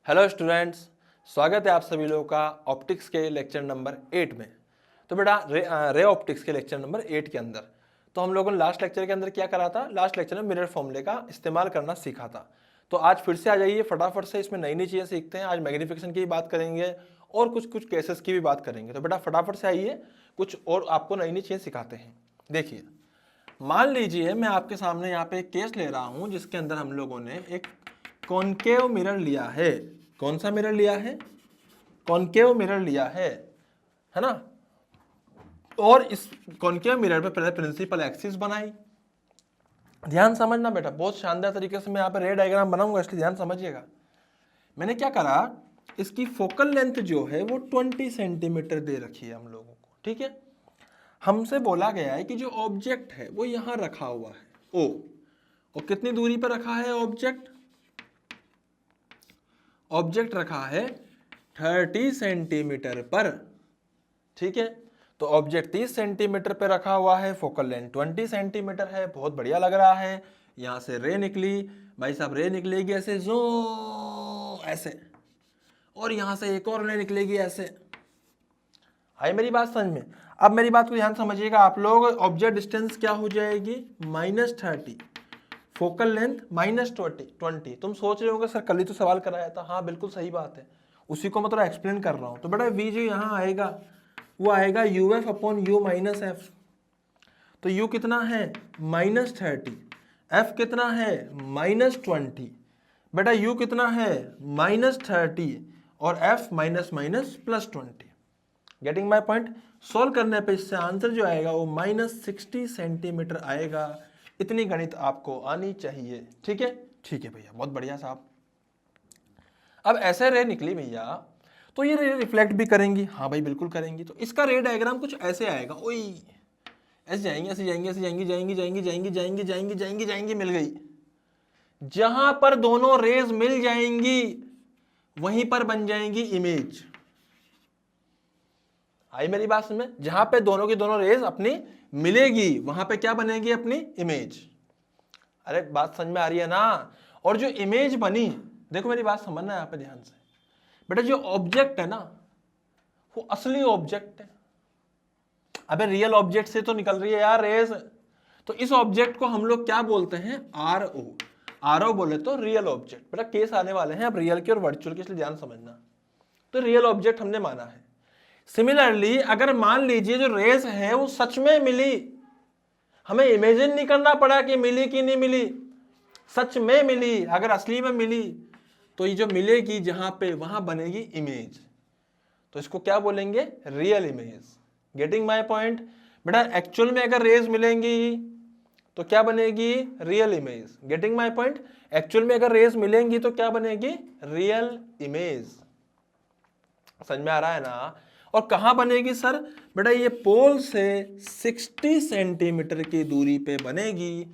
Hello students, स्वागत है आप सभी लोगों का ऑप्टिक्स के लेक्चर नंबर 8 में। तो बेटा रे ऑप्टिक्स के लेक्चर नंबर 8 के अंदर तो हम लोगों ने लास्ट लेक्चर के अंदर क्या करा था। लास्ट लेक्चर में मिरर फॉर्मूले का इस्तेमाल करना सीखा था। तो आज फिर से आ जाइए, फटाफट से इसमें नई नई चीज़ें सीखते हैं। आज मैग्नीफिकेशन की भी बात करेंगे और कुछ कुछ केसेस की भी बात करेंगे। तो बेटा फटाफट से आइए, कुछ और आपको नई नई चीज़ें सिखाते हैं। देखिए, मान लीजिए मैं आपके सामने यहाँ पे एक केस ले रहा हूँ जिसके अंदर हम लोगों ने एक कॉनकेव मिरर लिया है। कौन सा मिरर लिया है? कॉनकेव मिरर लिया है ना। और इस कॉनकेव मिरर पे पहले प्रिंसिपल एक्सिस बनाई। ध्यान समझना बेटा, बहुत शानदार तरीके से मैं यहाँ पे रे डायग्राम बनाऊंगा, इसलिए ध्यान समझिएगा। मैंने क्या करा, इसकी फोकल लेंथ जो है वो 20 सेंटीमीटर दे रखी है हम लोगों को, ठीक है। हमसे बोला गया है कि जो ऑब्जेक्ट है वो यहां रखा हुआ है ओ, और कितनी दूरी पर रखा है ऑब्जेक्ट? ऑब्जेक्ट रखा है 30 सेंटीमीटर पर, ठीक है। तो ऑब्जेक्ट 30 सेंटीमीटर पे रखा हुआ है, फोकल लेंथ 20 सेंटीमीटर है। बहुत बढ़िया लग रहा है। यहां से रे निकली, भाई साहब रे निकलेगी ऐसे जो ऐसे, और यहां से एक और रे निकलेगी ऐसे। आई मेरी बात समझ में? अब मेरी बात को ध्यान समझिएगा आप लोग। ऑब्जेक्ट डिस्टेंस क्या हो जाएगी? -30, फोकल लेंथ -20। तुम सोच रहे होगे सर कल ही तो सवाल कराया था। हाँ बिल्कुल सही बात है, उसी को मैं थोड़ा एक्सप्लेन कर रहा हूं। तो बेटा वी जो यहाँ आएगा वो आएगा UF upon U minus F. तो U कितना है? -30। F कितना है? -20। बेटा U कितना है? -30 और F minus minus +20। Getting my point? Solve करने पे इससे आंसर जो आएगा वो -60 सेंटीमीटर आएगा। इतनी गणित आपको आनी चाहिए, ठीक है। ठीक है भैया, बहुत बढ़िया साहब। अब ऐसे रे निकली भैया, तो ये रे रिफ्लेक्ट भी करेंगी। हाँ भाई बिल्कुल करेंगी। तो इसका रे डायग्राम कुछ ऐसे आएगा। ओई ऐसे जाएंगे, ऐसे जाएंगे, ऐसे जाएंगी, जाएंगी जाएंगी जाएंगी जाएंगी जाएंगी जाएंगी जाएंगी, मिल गई। जहां पर दोनों रेज मिल जाएंगी वहीं पर बन जाएंगी इमेज। आई मेरी बात समझ में? जहां पे दोनों की दोनों रेज अपनी मिलेगी वहां पे क्या बनेगी? अपनी इमेज। अरे बात समझ में आ रही है ना? और जो इमेज बनी, देखो मेरी बात समझना है यहाँ पे ध्यान से। बेटा जो ऑब्जेक्ट है ना वो असली ऑब्जेक्ट है। अबे रियल ऑब्जेक्ट से तो निकल रही है यार रेज। तो इस ऑब्जेक्ट को हम लोग क्या बोलते हैं? RO बोले तो रियल ऑब्जेक्ट। बेटा केस आने वाले हैं अब रियल के और वर्चुअल के, इसलिए ध्यान समझना। तो रियल ऑब्जेक्ट हमने माना है। सिमिलरली अगर मान लीजिए जो रेस है वो सच में मिली, हमें इमेजिन नहीं करना पड़ा कि मिली कि नहीं मिली, सच में मिली, अगर असली में मिली, तो ये जो मिलेगी जहां पे वहां बनेगी इमेज। तो इसको क्या बोलेंगे? Real image. Getting my point? बेटा एक्चुअल में अगर रेज मिलेंगी तो क्या बनेगी? Real image. Getting my point? Actual में अगर रेज मिलेंगी तो क्या बनेगी? Real image. समझ में आ रहा है ना? और कहां बनेगी सर? बेटा ये पोल से 60 सेंटीमीटर की दूरी पे बनेगी।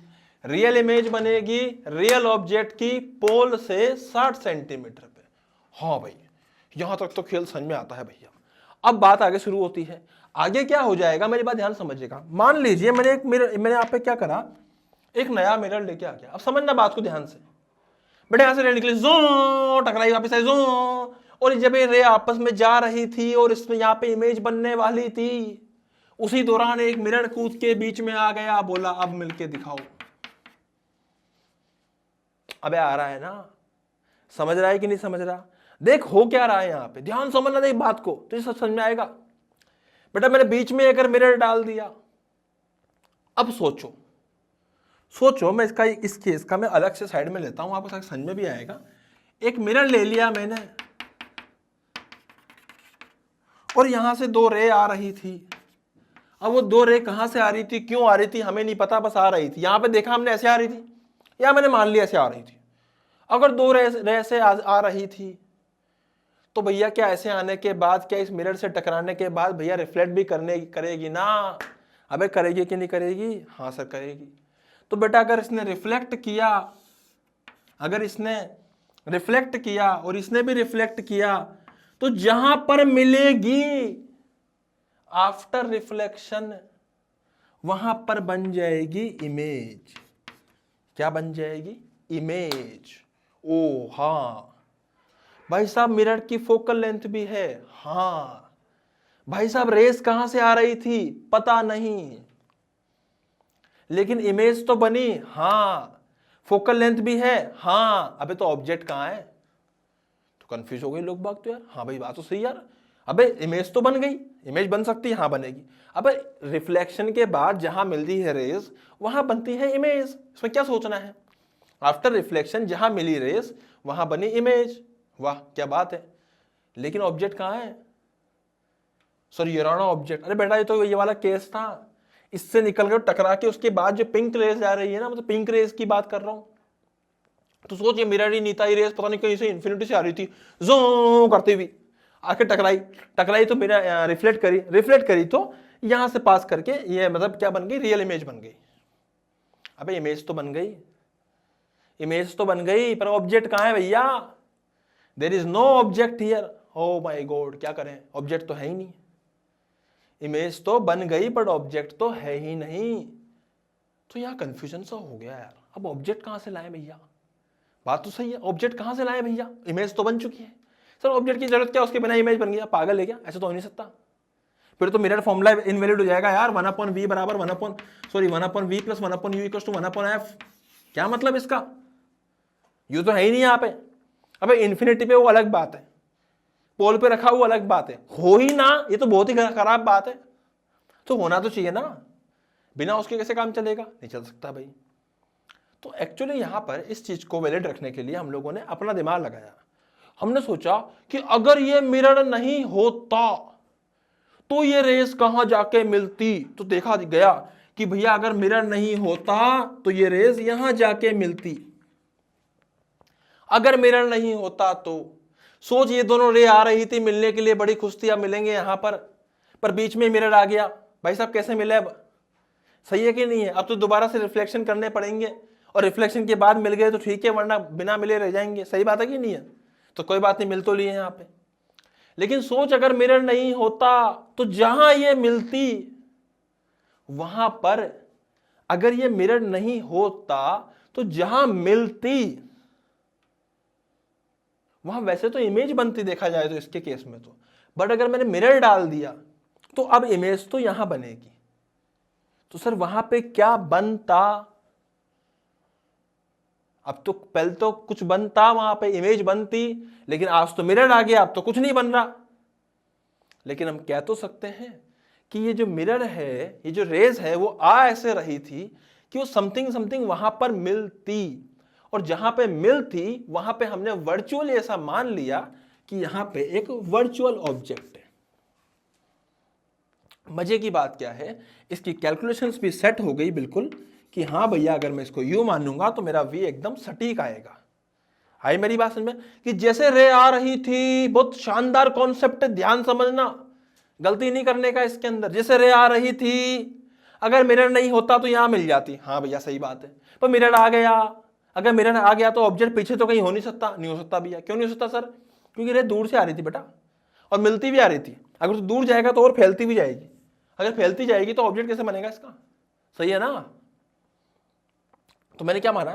रियल इमेज बनेगी रियल ऑब्जेक्ट की पोल से 60 सेंटीमीटर पे। हाँ भाई, यहां तक तो खेल समझ में आता है भैया। अब बात आगे शुरू होती है। आगे क्या हो जाएगा मेरी बात ध्यान समझिएगा। मान लीजिए मैंने यहाँ पे क्या करा, एक नया मिरर लेके आ गया। अब समझना बात को ध्यान से। बेटा यहां से रे निकली, जो टकराई वापस आई, जो, और जब ये रे आपस में जा रही थी और इसमें यहाँ पे इमेज बनने वाली थी, उसी दौरान एक मिरर कूद के बीच में आ गया, बोला अब मिलके दिखाओ। अबे आ रहा है ना? समझ रहा है कि नहीं समझ रहा? देख हो क्या रहा है यहाँ पे, ध्यान समझना देख बात को, तो सब समझ में आएगा। बेटा मैंने बीच में अगर मिरर डाल दिया, अब सोचो सोचो, मैं इस केस का मैं अलग से साइड में लेता हूं, आपको समझ में भी आएगा। एक मिरर ले लिया मैंने और यहां से दो रे आ रही थी। अब वो दो रे कहां से आ रही थी, क्यों आ रही थी, हमें नहीं पता, बस आ रही थी। यहां पे देखा हमने ऐसे आ रही थी, या मैंने मान लिया ऐसे आ रही थी। अगर दो रे से आ रही थी तो भैया क्या ऐसे आने के बाद, क्या इस मिरर से टकराने के बाद भैया रिफ्लेक्ट भी करेगी ना? अबे करेगी कि नहीं करेगी? हाँ सर करेगी। तो बेटा अगर इसने रिफ्लेक्ट किया, अगर इसने रिफ्लेक्ट किया और इसने भी रिफ्लेक्ट किया, तो जहां पर मिलेगी आफ्टर रिफ्लेक्शन वहां पर बन जाएगी इमेज। क्या बन जाएगी? इमेज। ओ हाँ भाई साहब मिरर की फोकल लेंथ भी है, हाँ। भाई साहब रेस कहां से आ रही थी, पता नहीं, लेकिन इमेज तो बनी, हाँ। फोकल लेंथ भी है, हाँ। अबे तो ऑब्जेक्ट कहां है, तो कंफ्यूज हो गए लोग बाग तो यार। हाँ भाई बात तो सही यार, अबे इमेज तो बन गई, इमेज बन सकती है, हाँ बनेगी। अबे रिफ्लेक्शन के बाद जहां मिलती है रेस वहां बनती है इमेज, इसमें क्या सोचना है। आफ्टर रिफ्लेक्शन जहां मिली रेस वहां बनी इमेज, वाह क्या बात है। लेकिन ऑब्जेक्ट कहां है, सर ये रहा ऑब्जेक्ट। अरे बेटा ये तो ये वाला केस था, इससे निकल कर टकरा के उसके बाद जो पिंक रेस आ रही है ना, मतलब पिंक रेस की बात कर रहा हूं। तो सोच ये मिरर ही नहीं था, ये रेस पता नहीं कहीं से इन्फिनिटी से आ रही थी, जो करती हुई आके टकराई, टकराई तो मेरा रिफ्लेक्ट करी तो यहां से पास करके ये मतलब क्या बन गई, रियल इमेज बन गई। अबे इमेज तो बन गई, इमेज तो बन गई, पर ऑब्जेक्ट कहां है भैया, there is no object here. Oh my God क्या करें, ऑब्जेक्ट तो है ही नहीं। इमेज तो बन गई पर ऑब्जेक्ट तो है ही नहीं, तो यहां कंफ्यूजन सा हो गया यार। अब ऑब्जेक्ट कहां से लाए भैया, बात तो सही है, ऑब्जेक्ट कहां से लाए भैया, इमेज तो बन चुकी है। सर ऑब्जेक्ट की जरूरत क्या, उसके बिना इमेज बन गया, पागल है क्या, ऐसा तो हो नहीं सकता। फिर तो मिरर फॉर्मूला इनवैलिड हो जाएगा यार, 1/v बराबर 1/v plus 1/u equals to 1/f। क्या मतलब इसका, यू तो है ही नहीं यहाँ पे। अबे इन्फिनिटी पे वो अलग बात है, पोल पे रखा हुआ अलग बात है, हो ही ना, ये तो बहुत ही खराब बात है। तो होना तो चाहिए ना, बिना उसके कैसे काम चलेगा, नहीं चल सकता भाई। तो एक्चुअली यहां पर इस चीज को वैलिड रखने के लिए हम लोगों ने अपना दिमाग लगाया। हमने सोचा कि अगर ये मिरर नहीं होता तो ये रेस कहां जाके मिलती। तो देखा गया कि भैया अगर मिरर नहीं होता तो ये रेस यहां जाके मिलती, अगर मिरर नहीं होता तो। सोच ये दोनों रे आ रही थी मिलने के लिए, बड़ी खुश थी, अब मिलेंगे यहां पर बीच में मिरर आ गया। भाई साहब कैसे मिले अब, सही है कि नहीं है। अब तो दोबारा से रिफ्लेक्शन करने पड़ेंगे, और रिफ्लेक्शन के बाद मिल गए तो ठीक है, वरना बिना मिले रह जाएंगे। सही बात है कि नहीं है, तो कोई बात नहीं, मिल तो लिए यहाँ पे। लेकिन सोच अगर मिरर नहीं होता तो जहां ये मिलती वहां पर, अगर ये मिरर नहीं होता तो जहां मिलती वहां वैसे तो इमेज बनती देखा जाए तो इसके केस में तो, बट अगर मैंने मिरर डाल दिया तो अब इमेज तो यहां बनेगी। तो सर वहां पे क्या बनता, अब तो पहले तो कुछ बनता, वहां पे इमेज बनती, लेकिन आज तो मिरर आ गया, अब तो कुछ नहीं बन रहा। लेकिन हम कह तो सकते हैं कि ये जो मिरर है, ये जो रेज है, वो आ ऐसे रही थी कि वो समथिंग समथिंग वहां पर मिलती, और जहां पे मिलती वहां पे हमने वर्चुअल ऐसा मान लिया कि यहां पे एक वर्चुअल ऑब्जेक्ट है। मजे की बात क्या है, इसकी कैलकुलेशंस भी सेट हो गई बिल्कुल कि हाँ भैया अगर मैं इसको यू मानूंगा तो मेरा वी एकदम सटीक आएगा। आई मेरी बात समझ में, कि जैसे रे आ रही थी, बहुत शानदार कॉन्सेप्ट है, ध्यान समझना, गलती नहीं करने का इसके अंदर। जैसे रे आ रही थी, अगर मिरर नहीं होता तो यहां मिल जाती, हाँ भैया सही बात है, पर मिरर आ गया, अगर मिरर आ गया तो ऑब्जेक्ट पीछे तो कहीं हो नहीं सकता, नहीं हो सकता भैया। क्यों नहीं हो सकता सर, क्योंकि रे दूर से आ रही थी बेटा, और मिलती भी आ रही थी। अगर तो दूर जाएगा तो और फैलती भी जाएगी, अगर फैलती जाएगी तो ऑब्जेक्ट कैसे बनेगा इसका, सही है ना। तो मैंने क्या माना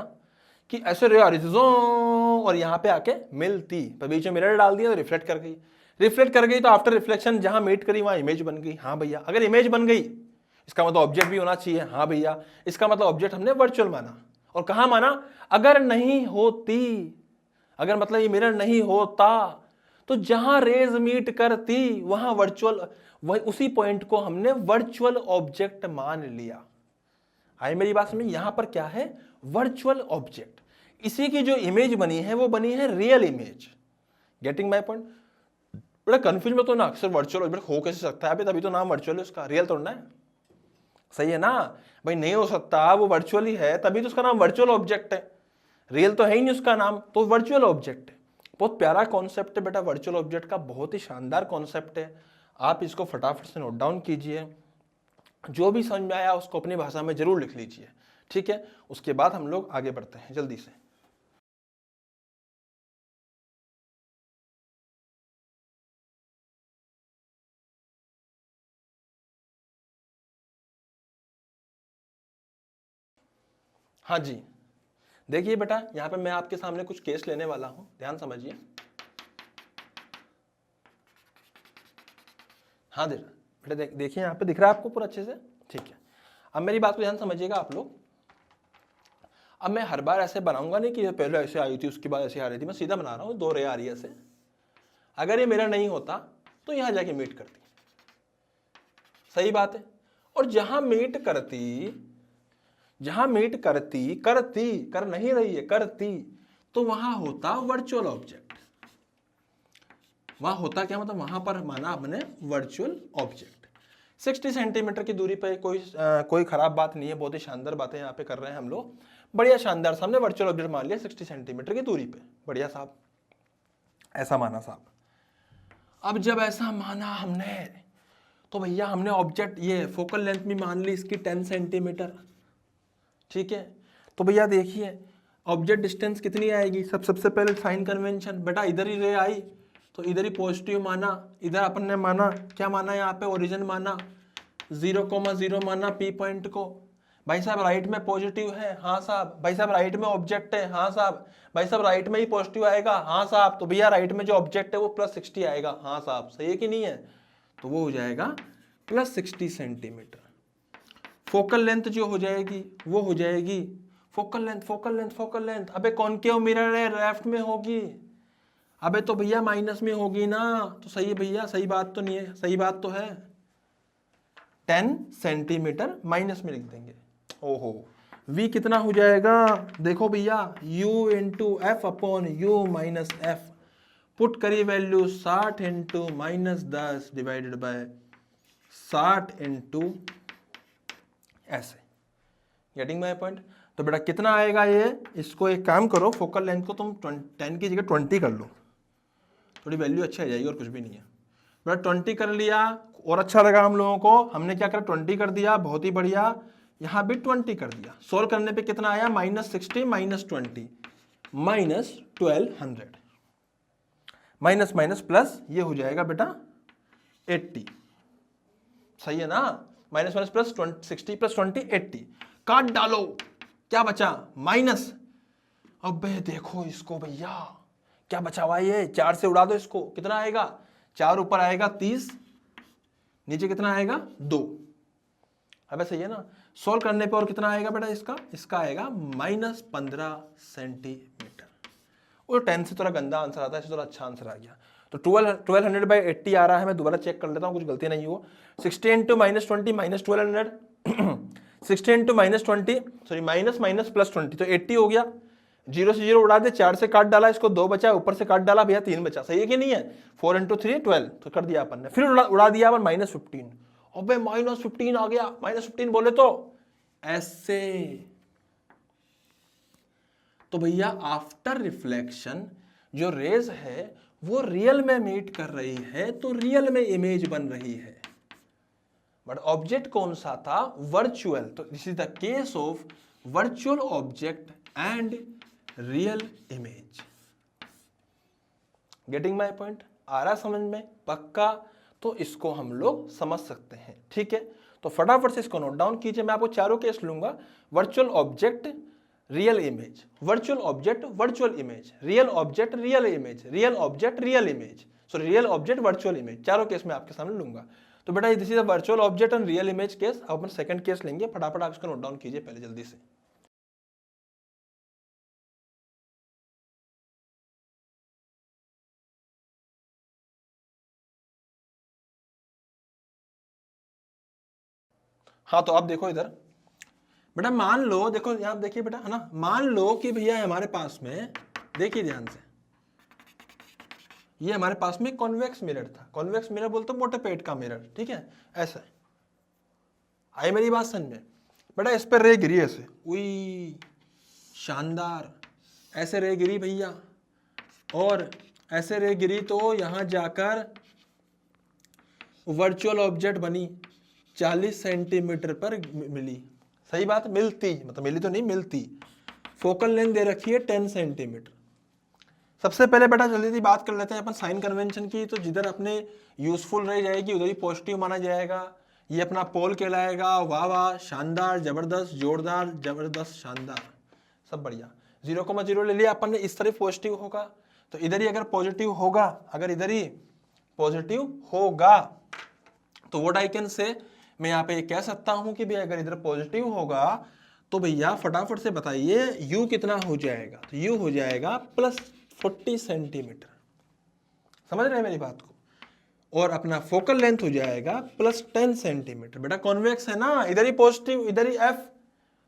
कि ऐसे रे आ रही थी और यहां पे आके मिलती, पर बीच में मिरर डाल दिया तो रिफ्लेक्ट कर गई, रिफ्लेक्ट कर गई तो आफ्टर रिफ्लेक्शन जहां मीट करी वहां इमेज बन गई। हाँ भैया अगर इमेज बन गई इसका मतलब ऑब्जेक्ट भी होना चाहिए, हाँ भैया इसका मतलब ऑब्जेक्ट हमने वर्चुअल माना। और कहां माना, अगर नहीं होती, अगर मतलब ये मिरर नहीं होता तो जहां रेज मीट करती वहां वर्चुअल, वही उसी पॉइंट को हमने वर्चुअल ऑब्जेक्ट मान लिया। आई मेरी बात में, यहां पर क्या है, वर्चुअल ऑब्जेक्ट। इसी की जो इमेज बनी है वो बनी है real image. Getting my point, बड़ा कंफ्यूज में तो ना, अक्सर वर्चुअल ऑब्जेक्ट हो कैसे सकता है, अभी तभी तो नाम वर्चुअल है उसका, रियल थोड़ा है, सही है ना भाई, नहीं हो सकता, वो वर्चुअल ही है तभी तो उसका नाम वर्चुअल ऑब्जेक्ट है, रियल तो है ही नहीं उसका नाम, तो वर्चुअल ऑब्जेक्ट है। बहुत प्यारा कॉन्सेप्ट है बेटा वर्चुअल ऑब्जेक्ट का, बहुत ही शानदार कॉन्सेप्ट है। आप इसको फटाफट से नोट डाउन कीजिए, जो भी समझ में आया उसको अपनी भाषा में जरूर लिख लीजिए, ठीक है। उसके बाद हम लोग आगे बढ़ते हैं जल्दी से। हाँ जी, देखिए बेटा यहाँ पे मैं आपके सामने कुछ केस लेने वाला हूँ, ध्यान समझिए। हाँ दे रहा बेटा, देखिए यहाँ पे दिख रहा है आपको पूरा अच्छे से, ठीक है। अब मेरी बात को ध्यान समझिएगा आप लोग। अब मैं हर बार ऐसे बनाऊंगा नहीं कि पहले ऐसे आई थी उसके बाद ऐसे आ रही थी, मैं सीधा बना रहा हूँ, 2 रे आ रही है ऐसे। अगर ये मेरा नहीं होता तो यहाँ जाके मीट करती, सही बात है। और जहां मीट करती कर नहीं रही है, करती, तो वहां होता वर्चुअल ऑब्जेक्ट। वहां होता क्या, मतलब वहां पर माना हमने वर्चुअल ऑब्जेक्ट। 60 सेंटीमीटर की दूरी पे कोई खराब बात नहीं है, बहुत ही शानदार बातें यहाँ पे कर रहे हैं हम लोग, बढ़िया शानदार। सामने वर्चुअल ऑब्जेक्ट मान लिया 60 सेंटीमीटर की दूरी पे, बढ़िया साहब, ऐसा माना साहब। अब जब ऐसा माना हमने, तो भैया हमने ऑब्जेक्ट ये फोकल लेंथ भी मान ली इसकी 10 सेंटीमीटर, ठीक है। तो भैया देखिए ऑब्जेक्ट डिस्टेंस कितनी आएगी, सबसे पहले साइन कन्वेंशन, बेटा इधर ही रे आई तो इधर ही पॉजिटिव माना, इधर अपन ने माना क्या माना, यहाँ पे ओरिजिन माना, 0,0 माना पी पॉइंट को। भाई साहब राइट में पॉजिटिव है, हाँ साहब। भाई साहब राइट में ऑब्जेक्ट है, हाँ साहब। भाई साहब राइट में ही पॉजिटिव आएगा, हाँ साहब। तो भैया राइट में जो ऑब्जेक्ट है वो +60 आएगा, हाँ साहब। सही है कि नहीं है? तो वो हो जाएगा +60 सेंटीमीटर। फोकल लेंथ जो हो जाएगी वो हो जाएगी फोकल लेंथ। अबे कॉनकेव मिरर है, लेफ्ट में होगी। अबे तो भैया माइनस में होगी ना, तो सही है भैया, सही बात तो नहीं है, सही बात तो है। 10 सेंटीमीटर माइनस में लिख देंगे। ओहो, v कितना हो जाएगा, देखो भैया, u into F upon u minus F. Put करिए value 60 into -10 divided by 60 into ऐसे। Getting my point? तो बेटा कितना आएगा ये, इसको एक काम करो, फोकल लेंथ को तुम 10 की जगह 20 कर लो, थोड़ी वैल्यू अच्छी आ जाएगी, और कुछ भी नहीं है। बेटा 20 कर लिया और अच्छा लगा हम लोगों को, हमने क्या करा 20 कर दिया, बहुत ही बढ़िया। यहाँ भी 20 कर दिया। सोल्व करने पे कितना आया, -60 -20 -1200, माइनस माइनस प्लस, ये हो जाएगा बेटा 80। सही है ना? Minus minus plus 60 + 20 80। काट डालो, क्या बचा, माइनस। अबे देखो इसको भैया, क्या बचा हुआ ये, 4 से उड़ा दो इसको, कितना आएगा, 4 ऊपर आएगा 30, नीचे कितना आएगा 2। अब सही है ना? सोल्व करने पे और कितना आएगा बेटा, इसका आएगा -15 सेंटीमीटर। और 10 से थोड़ा गंदा आंसर आता है, इससे थोड़ा अच्छा आंसर आ गया। तो 1200/80 आ रहा है, मैं दोबारा चेक कर लेता हूँ, कुछ गलती नहीं हो। 60 × -20 -1200 60 × -20 सॉरी माइनस प्लस 20, तो 80 हो गया। 0 से 0 उड़ा दे, 4 से काट डाला, इसको 2 बचा, ऊपर से काट डाला भैया 3 बचा। सही है कि नहीं है? 4 × 3 12, तो कर दिया अपन ने। फिर उड़ा दिया अपन -15। अबे -15 आ गया, -15 बोले तो ऐसे। तो भैया आफ्टर रिफ्लेक्शन जो रेज है वो रियल में मीट कर रही है, तो रियल में इमेज बन रही है। बट ऑब्जेक्ट कौन सा था, वर्चुअल। तो this is the case of virtual object and real image. Getting my point? आ रहा समझ में पक्का? तो इसको हम लोग समझ सकते हैं, ठीक है। तो फटाफट से इसको नोट डाउन कीजिए। मैं आपको चारों केस लूंगा, virtual object, real image, virtual object, virtual image, real object, real image, real object, real image, so real object, virtual image, चारों केस मैं आपके सामने लूंगा। तो बेटा this is a virtual object and real image case. अब अपन second case लेंगे, फटाफट आप इसको नोट डाउन कीजिए पहले जल्दी से। हाँ तो अब देखो इधर बेटा, मान लो, देखो यहाँ देखिए बेटा, है ना, मान लो कि भैया हमारे पास में, देखिए ध्यान से, ये हमारे पास में कॉन्वेक्स मिरर था। कॉन्वेक्स मिरर बोलते मोटे पेट का मिरर, ठीक है, ऐसा। आई मेरी बात समझ में? बेटा इस पर रे गिरी ऐसे, उई शानदार, ऐसे रे गिरी भैया, और ऐसे रे गिरी तो यहां जाकर वर्चुअल ऑब्जेक्ट बनी, 40 सेंटीमीटर पर मिली। सही बात, मिलती, मतलब मिली तो नहीं, मिलती। फोकल लेंथ दे रखी है 10 सेंटीमीटर। सबसे पहले बेटा जल्दी से बात कर लेते हैं अपन साइन कन्वेंशन की। तो जिधर अपने यूजफुल रह जाएगी उधर ही पॉजिटिव माना जाएगा। ये अपना पोल कहलाएगा। वाह वाह, शानदार, जबरदस्त, जोरदार, जबरदस्त, शानदार, सब बढ़िया। 0,0 ले लिया अपन ने, इस तरफ पॉजिटिव होगा, तो इधर ही अगर पॉजिटिव होगा, अगर इधर ही पॉजिटिव होगा तो व्हाट आई कैन से, मैं यहाँ पे ये कह सकता हूँ कि भैया अगर इधर पॉजिटिव होगा तो भैया फटाफट से बताइए u कितना हो जाएगा, तो u हो जाएगा +40 सेंटीमीटर। समझ रहे हैं मेरी बात को? और अपना फोकल लेंथ हो जाएगा +10 सेंटीमीटर। बेटा कॉन्वेक्स है ना, इधर ही पॉजिटिव इधर ही f,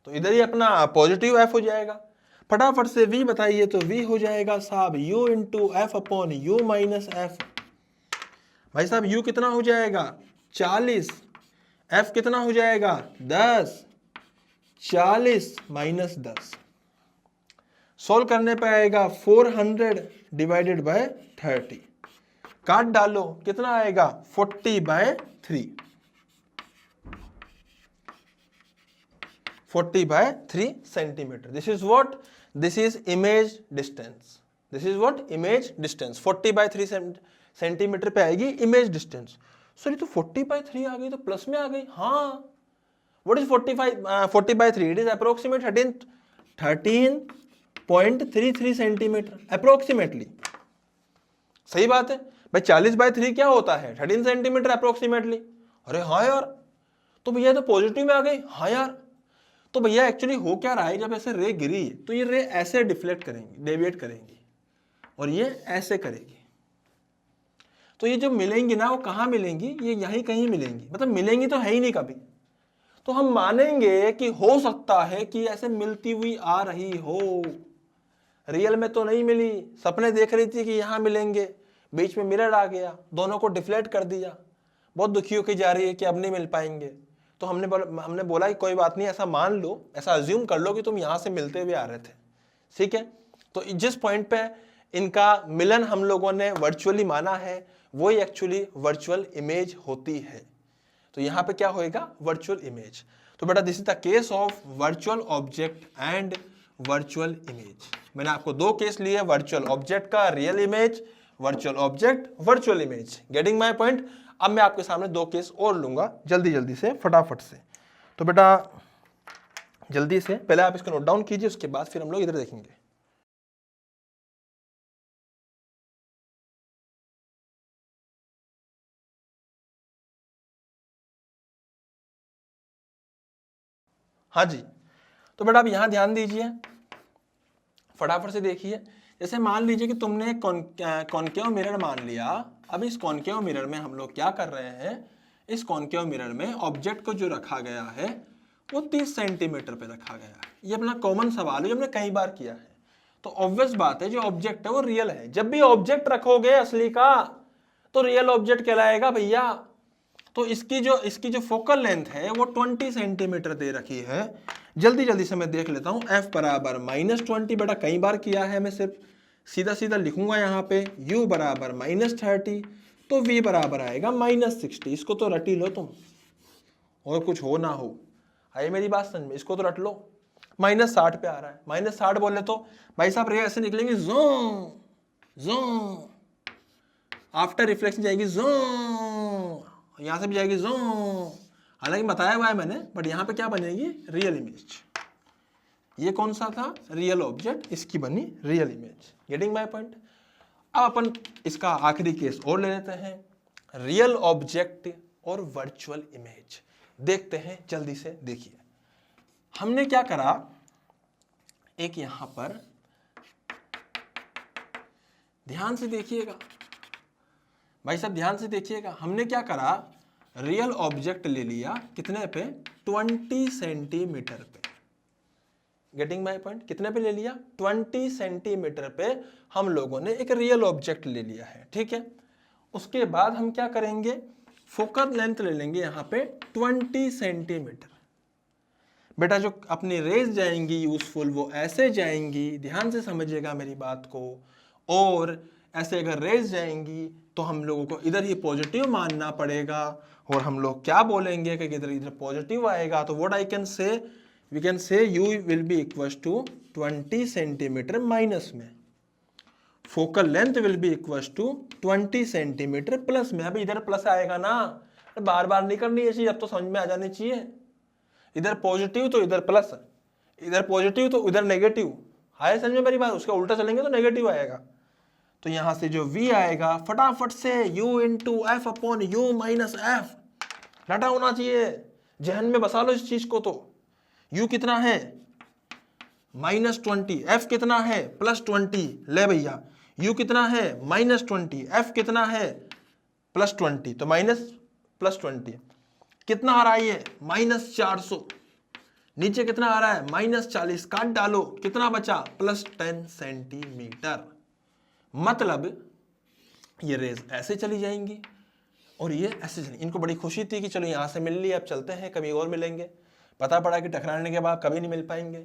तो इधर ही अपना पॉजिटिव f हो जाएगा। फटाफट से v बताइए, तो v हो जाएगा साहब u into F upon u minus F. भाई साहब u कितना हो जाएगा 40, f कितना हो जाएगा 10, 40 माइनस 10, सोल्व करने पे आएगा 400 डिवाइडेड बाय 30, काट डालो कितना आएगा 40/3, 40/3 centimetre. This is what, this is image distance, this is what image distance. 40/3 centimetre पे आएगी इमेज डिस्टेंस। सॉरी तो 40/3 आ गई तो प्लस में आ गई। हाँ, what is 40/3? It is approximate 13.33 centimetre approximately. सही बात है भाई, 40/3 क्या होता है 13 सेंटीमीटर अप्रोक्सीमेटली। अरे हाँ यार, तो भैया तो पॉजिटिव में आ गई। हाँ यार, तो भैया एक्चुअली हो क्या रहा है, जब ऐसे रे गिरी तो ये रे ऐसे डिफ्लेक्ट करेंगी, डेविएट करेंगी और ये ऐसे करेगी। तो ये जो मिलेंगी ना वो कहाँ मिलेंगी, ये यहीं कहीं मिलेंगी, मतलब मिलेंगी तो है ही नहीं कभी। तो हम मानेंगे कि हो सकता है कि ऐसे मिलती हुई आ रही हो, रियल में तो नहीं मिली, सपने देख रही थी कि यहाँ मिलेंगे, बीच में मिरर आ गया, दोनों को डिफ्लेक्ट कर दिया, बहुत दुखी होकर जा रही है कि अब नहीं मिल पाएंगे। तो हमने बोला कि कोई बात नहीं, ऐसा मान लो, ऐसा अज्यूम कर लो कि तुम यहाँ से मिलते हुए आ रहे थे, ठीक है। तो जिस पॉइंट पे इनका मिलन हम लोगों ने वर्चुअली माना है, वही एक्चुअली वर्चुअल इमेज होती है। तो यहाँ पे क्या होएगा, वर्चुअल इमेज। तो बेटा this is the case of virtual object and virtual image. मैंने आपको दो केस लिए, वर्चुअल ऑब्जेक्ट का, real image, virtual object, virtual image. Getting my point? अब मैं आपके सामने दो केस और लूंगा जल्दी से, फटाफट से। तो बेटा जल्दी से पहले आप इसको नोट डाउन कीजिए, उसके बाद फिर हम लोग इधर देखेंगे। हाँ जी, तो बेटा अब यहां ध्यान दीजिए, फटाफट से देखिए। जैसे मान लीजिए कि तुमने कॉनकेव मिरर मान लिया। अब इस कॉनकेव मिरर में हम लोग क्या कर रहे हैं, इस कॉनकेव मिरर में ऑब्जेक्ट को जो रखा गया है वो 30 सेंटीमीटर पे रखा गया है। ये अपना कॉमन सवाल है जो हमने कई बार किया है। तो ऑब्वियस बात है जो ऑब्जेक्ट है वो रियल है। जब भी ऑब्जेक्ट रखोगे असली का तो रियल ऑब्जेक्ट कहलाएगा भैया। तो इसकी जो फोकल लेंथ है वो 20 सेंटीमीटर दे रखी है। जल्दी से मैं देख लेता हूं, f बराबर -20, बेटा कई बार किया है, मैं सिर्फ सीधा लिखूंगा यहाँ पे, u बराबर -30, तो v बराबर आएगा -60। इसको तो रट ही लो तुम, और कुछ हो ना हो। आइए मेरी बात समझ में, इसको तो रट लो। -60 पे आ रहा है, -60 बोले तो भाई साहब रे ऐसे निकलेंगे, जो आफ्टर रिफ्लेक्शन जाएगी, जो यहां से भी जाएगी, जो हालांकि बताया हुआ है मैंने, बट यहां पे क्या बनेगी, रियल इमेज। ये कौन सा था, रियल ऑब्जेक्ट, इसकी बनी real image. Getting my point? अब अपन इसका आखिरी केस और ले लेते हैं, रियल ऑब्जेक्ट और वर्चुअल इमेज। देखते हैं जल्दी से। देखिए हमने क्या करा, एक यहां पर ध्यान से देखिएगा भाई साहब, ध्यान से देखिएगा। हमने क्या करा, रियल ऑब्जेक्ट ले लिया, कितने पे, 20 सेंटीमीटर पे। Getting my point? कितने पे ले लिया, 20 सेंटीमीटर पे हम लोगों ने एक रियल ऑब्जेक्ट ले लिया है, ठीक है। उसके बाद हम क्या करेंगे, फोकल लेंथ ले लेंगे यहाँ पे 20 सेंटीमीटर। बेटा जो अपनी रेज जाएंगी यूजफुल, वो ऐसे जाएंगी, ध्यान से समझिएगा मेरी बात को। और ऐसे अगर रेज जाएंगी तो हम लोगों को इधर ही पॉजिटिव मानना पड़ेगा, और हम लोग क्या बोलेंगे कि इधर पॉजिटिव आएगा। तो what I can say, we can say u will be equal to 20 centimetre minus में, focal length will be equal to 20 centimetre plus में। अभी इधर प्लस आएगा ना, बार बार नहीं करनी है चीज, अब तो समझ में आ जानी चाहिए। इधर पॉजिटिव तो इधर प्लस, इधर पॉजिटिव तो इधर नेगेटिव। हाय समझ में मेरी बात? उसका उल्टा चलेंगे तो नेगेटिव आएगा। तो यहां से जो v आएगा, फटाफट से u into F upon u minus F, रटा होना चाहिए, जहन में बसा लो इस चीज को। तो u कितना है -20, f कितना है +20, ले भैया u कितना है -20, f कितना है +20, तो +20 कितना आ रहा है ये -400, नीचे कितना आ रहा है -40, काट डालो कितना बचा +10 सेंटीमीटर। मतलब ये रेज ऐसे चली जाएंगी और ये ऐसे चली। इनको बड़ी खुशी थी कि चलो यहाँ से मिल ली, अब चलते हैं, कभी और मिलेंगे। पता पड़ा कि टकराने के बाद कभी नहीं मिल पाएंगे,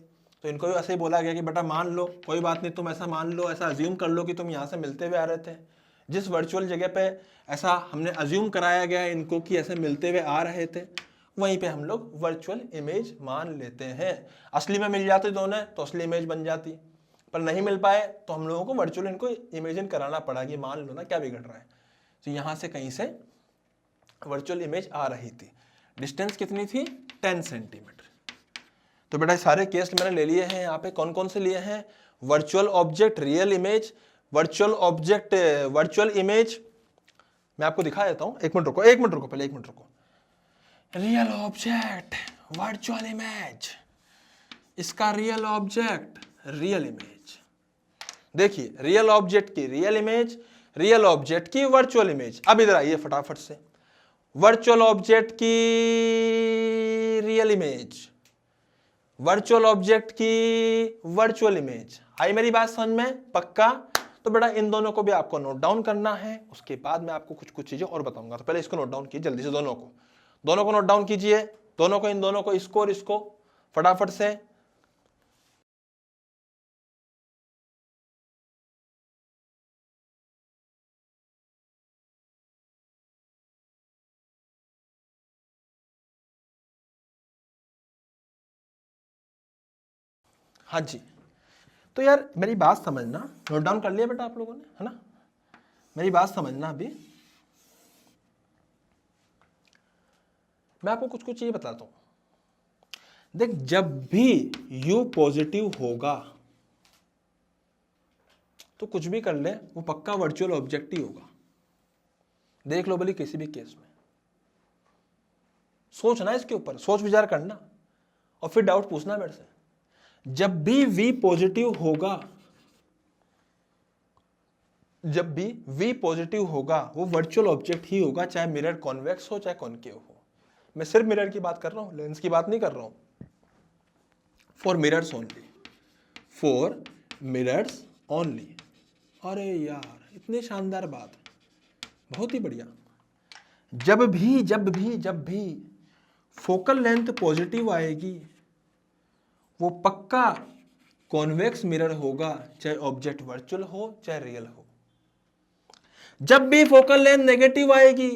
तो इनको भी ऐसे ही बोला गया कि बेटा मान लो, कोई बात नहीं, तुम ऐसा मान लो, ऐसा अज्यूम कर लो कि तुम यहाँ से मिलते हुए आ रहे थे। जिस वर्चुअल जगह पे ऐसा हमने अज्यूम कराया गया है इनको कि ऐसे मिलते हुए आ रहे थे, वहीं पे हम लोग वर्चुअल इमेज मान लेते हैं। असली में मिल जाते दोनों तो असली इमेज बन जाती, पर नहीं मिल पाए तो हम लोगों को वर्चुअल इनको इमेजिन कराना पड़ा कि मान लो ना क्या बिगड़ रहा है। तो यहाँ से कहीं से वर्चुअल इमेज आ रही थी। डिस्टेंस कितनी थी 10 सेंटीमीटर। तो बेटा सारे केस मैंने ले लिए हैं। यहाँ पे कौन कौन से लिए हैं? Virtual object, real image, virtual object, virtual image. मैं आपको दिखा देता हूँ, एक मिनट रुको पहले, एक मिनट रुको। रियल ऑब्जेक्ट, वर्चुअल इमेज, इसका रियल ऑब्जेक्ट, रियल इमेज। देखिए रियल ऑब्जेक्ट की रियल इमेज, रियल ऑब्जेक्ट की वर्चुअल इमेज। अब इधर आइए फटाफट से, वर्चुअल ऑब्जेक्ट की रियल इमेज, वर्चुअल ऑब्जेक्ट की वर्चुअल इमेज। आई मेरी बात समझ में? पक्का? तो बेटा इन दोनों को भी आपको नोट डाउन करना है, उसके बाद मैं आपको कुछ कुछ चीजें और बताऊंगा। तो पहले इसको नोट डाउन कीजिए जल्दी से, दोनों को नोट डाउन कीजिए, दोनों को, इन दोनों को, इसको और इसको फटाफट से। हाँ जी, तो यार मेरी बात समझना, नोट डाउन कर लिया बेटा आप लोगों ने, है ना? मेरी बात समझना अभी, मैं आपको कुछ कुछ चीजें बताता हूं। देख, जब भी U पॉजिटिव होगा तो कुछ भी कर ले वो पक्का वर्चुअल ऑब्जेक्ट ही होगा। देख लो भले किसी भी केस में, सोचना इसके ऊपर, सोच विचार करना और फिर डाउट पूछना मेरे से। जब भी V पॉजिटिव होगा, जब भी V पॉजिटिव होगा वो वर्चुअल ऑब्जेक्ट ही होगा, चाहे मिरर कॉन्वेक्स हो चाहे कॉनकेव हो। मैं सिर्फ मिरर की बात कर रहा हूं, लेंस की बात नहीं कर रहा हूं। For mirrors only, for mirrors only. अरे यार इतनी शानदार बात, बहुत ही बढ़िया। जब भी फोकल लेंथ पॉजिटिव आएगी वो पक्का कॉन्वेक्स मिरर होगा, चाहे ऑब्जेक्ट वर्चुअल हो चाहे रियल हो। जब भी फोकल लेंथ नेगेटिव आएगी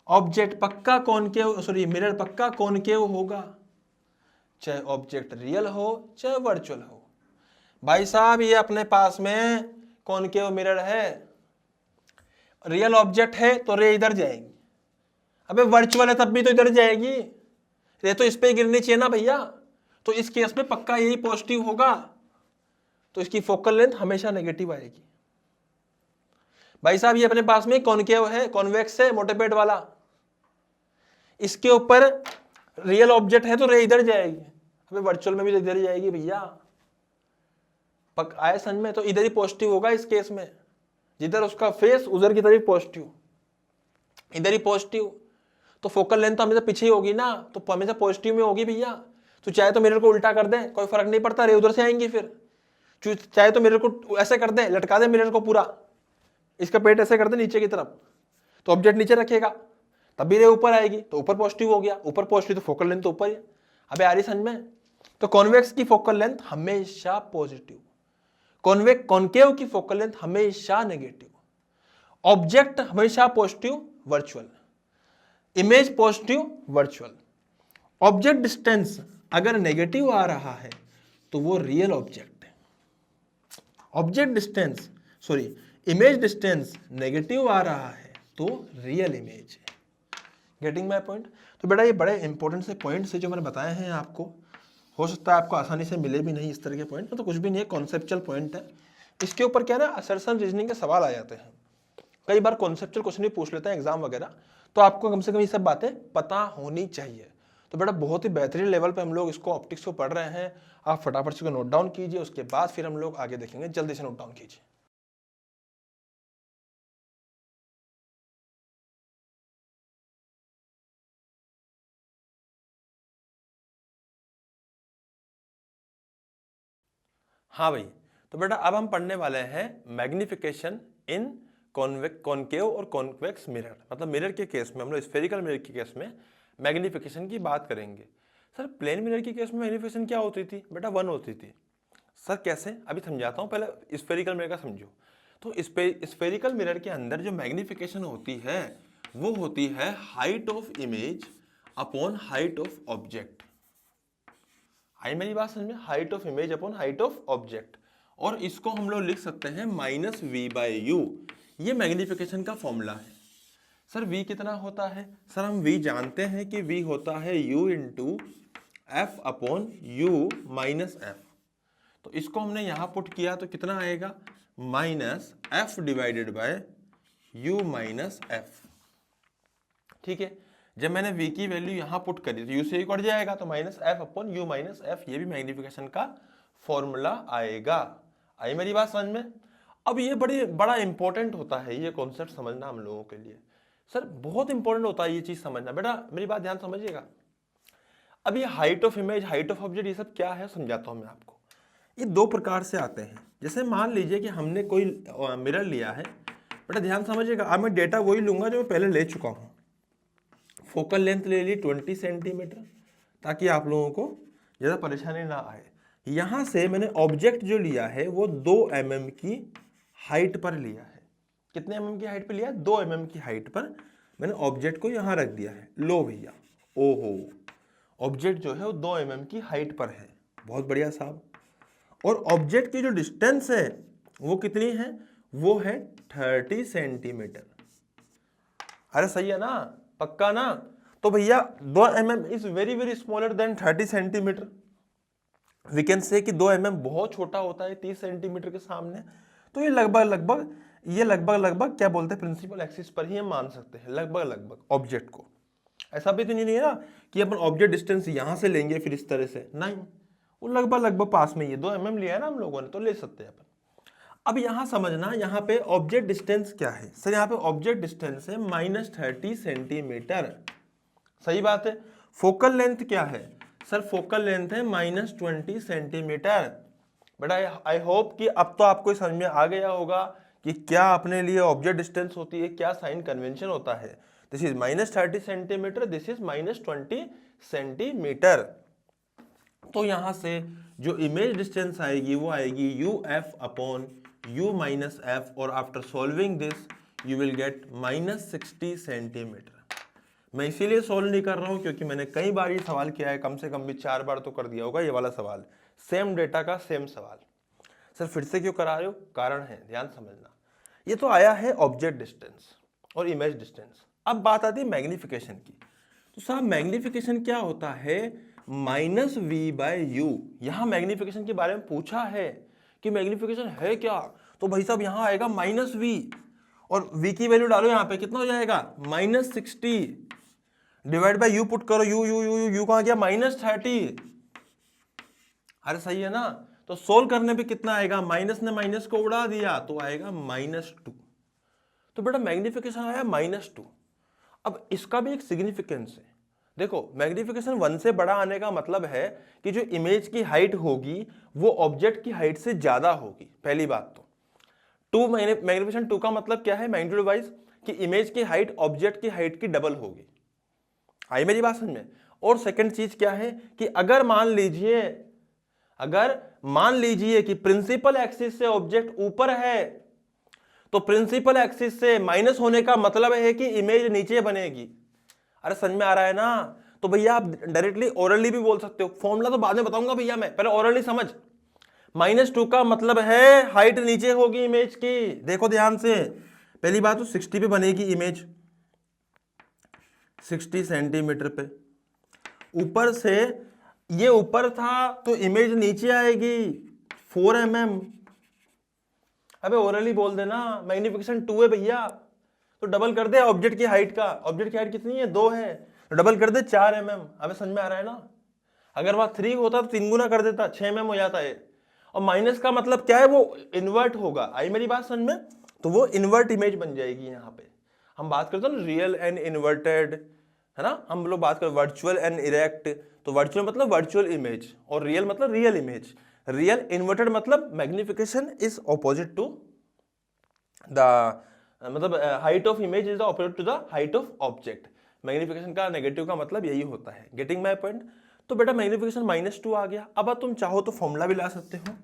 ऑब्जेक्ट पक्का कॉनकेव, सॉरी मिरर पक्का कॉनकेव होगा, चाहे ऑब्जेक्ट रियल हो चाहे वर्चुअल हो। भाई साहब ये अपने पास में कॉनकेव मिरर है, रियल ऑब्जेक्ट है तो रे इधर जाएगी, अबे वर्चुअल है तब भी तो इधर जाएगी, रे तो इस पे गिरनी चाहिए ना भैया। तो इस केस में पक्का यही पॉजिटिव होगा, तो इसकी फोकल लेंथ हमेशा नेगेटिव आएगी। भाई साहब ये अपने पास में कॉनकेव है, कॉन्वेक्स है, मोटे पेट वाला, इसके ऊपर रियल ऑब्जेक्ट है तो रे इधर जाएगी, अबे वर्चुअल में भी तो इधर ही जाएगी भैया। पक आए समझ में? तो इधर ही पॉजिटिव होगा इस केस में, जिधर उसका फेस उधर की तरफ पॉजिटिव, इधर ही पॉजिटिव। तो फोकल लेंथ तो हमेशा पीछे ही होगी ना, तो हमेशा पॉजिटिव में होगी भैया। तो चाहे तो मिरर को उल्टा कर दे, कोई फर्क नहीं पड़ता, रे उधर से आएंगी। फिर चाहे तो मिरर को ऐसे कर दे, लटका दे मिरर को पूरा, इसका पेट ऐसे कर दे नीचे की तरफ, तो ऑब्जेक्ट नीचे रखेगा, तब भी रे ऊपर आएगी, तो ऊपर पॉजिटिव हो गया, ऊपर पॉजिटिव तो फोकल लेंथ तो ऊपर ही। अबे आ रही समझ में? तो कॉन्वेक्स की फोकल लेंथ हमेशा पॉजिटिव, कॉनकेव की फोकल लेंथ हमेशा नेगेटिव, ऑब्जेक्ट हमेशा positive virtual, image positive virtual. Object distance अगर नेगेटिव आ रहा है तो वो रियल ऑब्जेक्ट है। Object distance, sorry image distance negative आ रहा है तो रियल इमेज है। Getting my point? तो बेटा ये बड़े इंपॉर्टेंट से पॉइंट्स है जो मैंने बताए हैं आपको। हो सकता है आपको आसानी से मिले भी नहीं इस तरह के पॉइंट, तो कुछ भी नहीं है, कॉन्सेप्चुअल पॉइंट है। इसके ऊपर क्या है ना, असर्शन रीजनिंग के सवाल आ जाते हैं। कई बार कॉन्सेप्चुअल क्वेश्चन भी पूछ लेते हैं एग्जाम वगैरह, तो आपको कम से कम ये सब बातें पता होनी चाहिए। तो बेटा बहुत ही बेहतरीन लेवल पे हम लोग इसको ऑप्टिक्स को पढ़ रहे हैं। आप फटाफट से नोट डाउन कीजिए, उसके बाद फिर हम लोग आगे देखेंगे। जल्दी से नोट डाउन कीजिए। हाँ भाई, तो बेटा अब हम पढ़ने वाले हैं मैग्निफिकेशन इन कॉनकेव और कॉन्वेक्स मिरर। मतलब मिरर के केस में हम लोग स्फेरिकल मिरर के केस में मैग्निफिकेशन की बात करेंगे। सर प्लेन मिरर के केस में मैग्निफिकेशन क्या होती थी? बेटा 1 होती थी। सर कैसे? अभी समझाता हूँ, पहले स्फेरिकल मिरर का समझो। तो स्फेरिकल मिरर के अंदर जो मैग्निफिकेशन होती है वो होती है height of image upon height of object. आई मेरी बात समझ में? Height of image upon height of object. और इसको हम लोग लिख सकते हैं -v/u। ये मैग्निफिकेशन का फॉर्मूला है। सर v कितना होता है? सर हम v जानते हैं कि v होता है u into F upon u minus F. तो इसको हमने यहां पुट किया तो कितना आएगा? -f divided by u minus F. ठीक है, जब मैंने v की वैल्यू यहां पुट करी तो u से कट जाएगा, तो -f upon u minus F, ये भी मैग्निफिकेशन का फॉर्मूला आएगा। आई मेरी बात समझ में? अब ये बड़ा इंपॉर्टेंट होता है ये कॉन्सेप्ट समझना हम लोगों के लिए। सर बहुत इंपॉर्टेंट होता है ये चीज समझना। बेटा मेरी बात ध्यान समझिएगा। अब ये height of image, height of object, ये सब क्या है समझाता हूं मैं आपको। ये 2 प्रकार से आते हैं। जैसे मान लीजिए कि हमने कोई मिरर लिया है। बेटा ध्यान समझिएगा, अब मैं डेटा वही लूंगा जो मैं पहले ले चुका हूं। फोकल लेंथ ले ली 20 सेंटीमीटर, ताकि आप लोगों को ज़्यादा परेशानी ना आए। यहाँ से मैंने ऑब्जेक्ट जो लिया है वो 2 mm की हाइट पर लिया है। कितने mm की हाइट पर लिया है? 2 mm की हाइट पर मैंने ऑब्जेक्ट को यहाँ रख दिया है। लो भैया, ओहो, ऑब्जेक्ट जो है वो 2 mm की हाइट पर है। बहुत बढ़िया साहब। और ऑब्जेक्ट की जो डिस्टेंस है वो कितनी है? वो है 30 सेंटीमीटर। अरे सही है ना? पक्का ना? तो भैया 2 mm is very very smaller than 30 centimetre. We can say कि 2 mm बहुत छोटा होता है 30 सेंटीमीटर के सामने। तो ये लगभग क्या बोलते हैं, प्रिंसिपल एक्सिस पर ही हम मान सकते हैं लगभग ऑब्जेक्ट को। ऐसा भी तो नहीं है ना कि अपन ऑब्जेक्ट डिस्टेंस यहां से लेंगे फिर इस तरह से, नहीं, वो लगभग पास में ही है। 2 mm लिया है ना हम लोगों ने, तो ले सकते हैं अपन। अब यहां समझना, यहां पे ऑब्जेक्ट डिस्टेंस क्या है? सर यहां पे ऑब्जेक्ट डिस्टेंस है -30 सेंटीमीटर। सही बात है। फोकल लेंथ क्या है? सर फोकल लेंथ है -20 सेंटीमीटर। बेटा आई होप कि अब तो आपको समझ में आ गया होगा कि क्या अपने लिए ऑब्जेक्ट डिस्टेंस होती है, क्या साइन कन्वेंशन होता है। This is -30 centimetre, this is -20 centimetre. तो यहां से जो इमेज डिस्टेंस आएगी वो आएगी uf upon u minus F, और after solving this you will get -60 centimetre. मैं इसीलिए सॉल्व नहीं कर रहा हूं क्योंकि मैंने कई बार ये सवाल किया है, कम से कम भी 4 बार तो कर दिया होगा ये वाला सवाल, सेम डेटा का सेम सवाल। सर फिर से क्यों करा रहे हो? कारण है, ध्यान समझना। ये तो आया है ऑब्जेक्ट डिस्टेंस और इमेज डिस्टेंस। अब बात आती है मैग्निफिकेशन की। तो साहब मैग्निफिकेशन क्या होता है? -v/u। यहां मैग्निफिकेशन के बारे में पूछा है कि मैग्निफिकेशन है क्या, तो भाई साहब यहां आएगा -v, और v की वैल्यू डालो यहां पे, कितना हो जाएगा? -60 डिवाइड बाय u पुट करो, u कहां गया? -30। अरे सही है ना? तो सोल्व करने पे कितना आएगा? माइनस ने माइनस को उड़ा दिया तो आएगा -2। तो बेटा मैग्निफिकेशन आया -2। अब इसका भी एक सिग्निफिकेंस है। देखो मैग्निफिकेशन 1 से बड़ा आने का मतलब है कि जो इमेज की हाइट होगी वो ऑब्जेक्ट की हाइट से ज्यादा होगी। पहली बात तो मैग्निफिकेशन 2 का मतलब क्या है मैग्नीट्यूड वाइज? कि इमेज की हाइट ऑब्जेक्ट की हाइट की डबल होगी। आई मेरी बात समझ में? और सेकंड चीज क्या है कि अगर मान लीजिए कि प्रिंसिपल एक्सिस से ऑब्जेक्ट ऊपर है, तो प्रिंसिपल एक्सिस से माइनस होने का मतलब है कि इमेज नीचे बनेगी। अरे समझ में आ रहा है ना? तो भैया आप डायरेक्टली ओरली भी बोल सकते हो, फॉर्मूला तो बाद में बताऊंगा भैया, मैं पहले ओरली समझ। -2 का मतलब है हाइट नीचे होगी इमेज की। देखो ध्यान से, पहली बात तो 60 पे बनेगी इमेज, 60 सेंटीमीटर पे। ऊपर से ये ऊपर था तो इमेज नीचे आएगी 4 mm। अबे ओरली बोल देना, मैग्निफिकेशन 2 है भैया, तो डबल कर दे ऑब्जेक्ट की हाइट का। ऑब्जेक्ट की हाइट कितनी है, 2 है, तो डबल कर दे 4 mm। अबे समझ में आ रहा है ना। अगर वहां 3 होता तो 3 गुना कर देता, 6 mm हो जाता है। और माइनस का मतलब क्या है, वो इन्वर्ट होगा। आई मेरी बात समझ में, तो वो इन्वर्ट इमेज बन जाएगी। यहाँ पे हम बात करते हैं ना रियल एंड इन्वर्टेड, है ना, हम लोग बात करें वर्चुअल एंड इरेक्ट। तो वर्चुअल मतलब वर्चुअल इमेज और रियल मतलब रियल इमेज। रियल इन्वर्टेड मतलब magnification is opposite to the, मतलब height of image is the opposite to the height of object. Magnification का नेगेटिव का मतलब यही होता है। Getting my point. तो बेटा मैग्निफिकेशन -2 आ गया। अब तुम चाहो तो फॉर्मूला भी ला सकते हो।